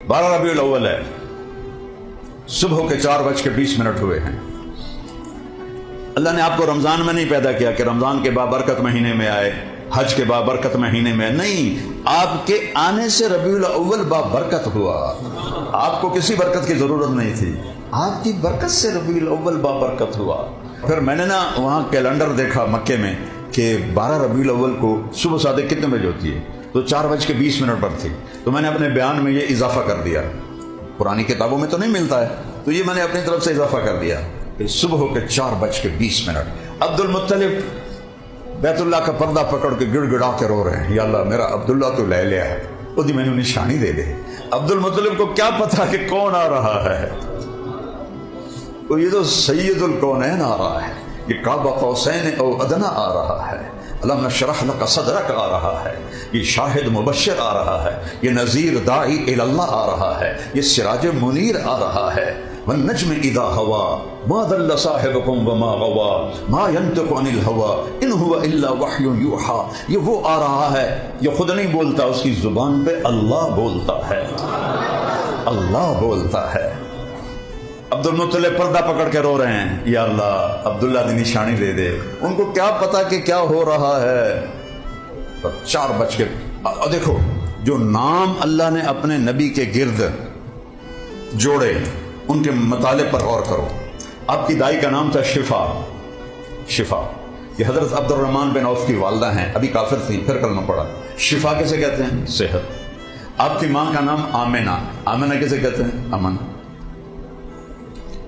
12 रबीउल अव्वल है, सुबह के 4:20 हुए हैं। अल्लाह ने आपको रमज़ान में नहीं पैदा किया कि रमज़ान के बाबरकत महीने में आए, हज के बाबरकत महीने में नहीं, आपके आने से रबीउल अव्वल बाबरकत हुआ। आपको किसी बरकत की ज़रूरत नहीं थी, आपकी बरकत से रबीउल अव्वल बाबरकत हुआ। फिर मैंने ना वहाँ कैलेंडर देखा मक्के में कि 12 रबीउल अव्वल को सुबह सादिक कितने बजे होती है, तो 4:20 पर थी। तो मैंने अपने बयान में ये इजाफा कर दिया, पुरानी किताबों में तो नहीं मिलता है, तो ये मैंने अपनी तरफ से इजाफा कर दिया कि सुबह के 4:20। अब्दुल मुत्तलिब बैतुल्लाह का पर्दा पकड़ के गिड़गिड़ा के रो रहे हैं, या अल्लाह मेरा अब्दुल्ला तो ले लिया है, उसकी मैंने निशानी दे दे। अब्दुल मुत्तलिब को क्या पता कि कौन आ रहा है, तो ये तो सैयदुल कौनैन आ रहा है, ये काबा कौसैन औ अदना आ रहा है, अलम नशरह लक सदरक आ रहा है, ये शाहिद मुबश्शिर आ रहा है, ये नज़ीर दाई इलल्लाह आ रहा है, ये सिराज मुनीर आ रहा है। वन्नज्म इदा हवा मा दल्ल साहिबकुम वमा गवा मा यंतिकु अनिल हवा इन हुवा इल्ला वह्युन यूहा। ये वो आ रहा है, ये खुद नहीं बोलता, उसकी जुबान पे अल्लाह बोलता है, अल्लाह बोलता है। अब्दुल मुत्तलिब पर्दा पकड़ के रो रहे हैं, या अल्लाह अब्दुल्ला की निशानी दे दे। उनको क्या पता कि क्या हो रहा है। तो 4 बज के, और देखो जो नाम अल्लाह ने अपने नबी के गिर्द जोड़े, उनके मताले पर गौर करो। आपकी दाई का नाम था शिफा। शिफा ये हजरत अब्दुर्रहमान बिन औफ की वालदा हैं, अभी काफिर थी, फिर कलमा पढ़ा। शिफा कैसे कहते हैं? सेहत। आपकी माँ का नाम आमिना। आमिना कैसे कहते हैं? अमन।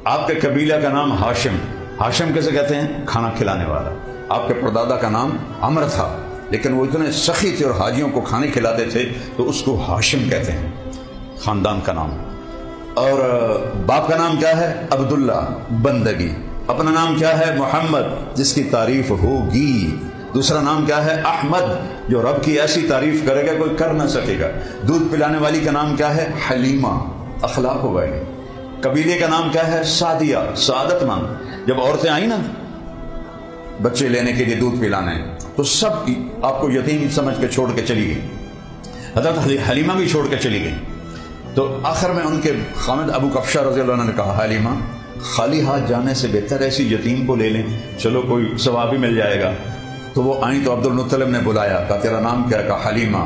आपके कबीला का नाम हाशिम। हाशिम कैसे कहते हैं? खाना खिलाने वाला। आपके परदादा का नाम अमर था, लेकिन वो इतने सखी थे और हाजियों को खाने खिलाते थे, तो उसको हाशिम कहते हैं, खानदान का नाम। और बाप का नाम क्या है? अब्दुल्ला, बंदगी। अपना नाम क्या है? मोहम्मद, जिसकी तारीफ होगी। दूसरा नाम क्या है? अहमद, जो रब की ऐसी तारीफ करेगा कोई कर ना सकेगा। दूध पिलाने वाली का नाम क्या है? हलीमा, अखलाक वाली। कबीले का नाम क्या है? सादिया, सादतमंद। जब औरतें आई ना बच्चे लेने के लिए दूध पिलाने, तो सब आपको यतीम समझ के छोड़ के चली गई। हजरत हलीमा भी छोड़ के चली गई। तो आखिर में उनके खामिद अबू कफ्शा रज़ियल्लाहु अन्हु ने कहा, हलीमा खाली हाथ जाने से बेहतर ऐसी यतीम को ले लें, चलो कोई सवाब भी मिल जाएगा। तो वो आई तो अब्दुल मुत्तलिब ने बुलाया, कहा तेरा नाम क्या? कहा हलीमा।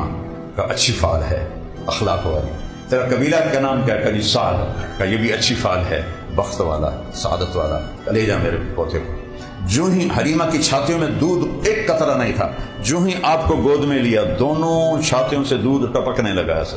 कहा अच्छी फाल है, अखलाक वाली। तेरा कबीला का नाम क्या? कहा जी साद। कहा ये भी अच्छी फाल है, बख्त वाला, सादत वाला। ले जा मेरे पोते को। जो ही हलीमा की छातियों में दूध एक कतरा नहीं था, जो ही आपको गोद में लिया, दोनों छातियों से दूध टपकने लगा। ऐसा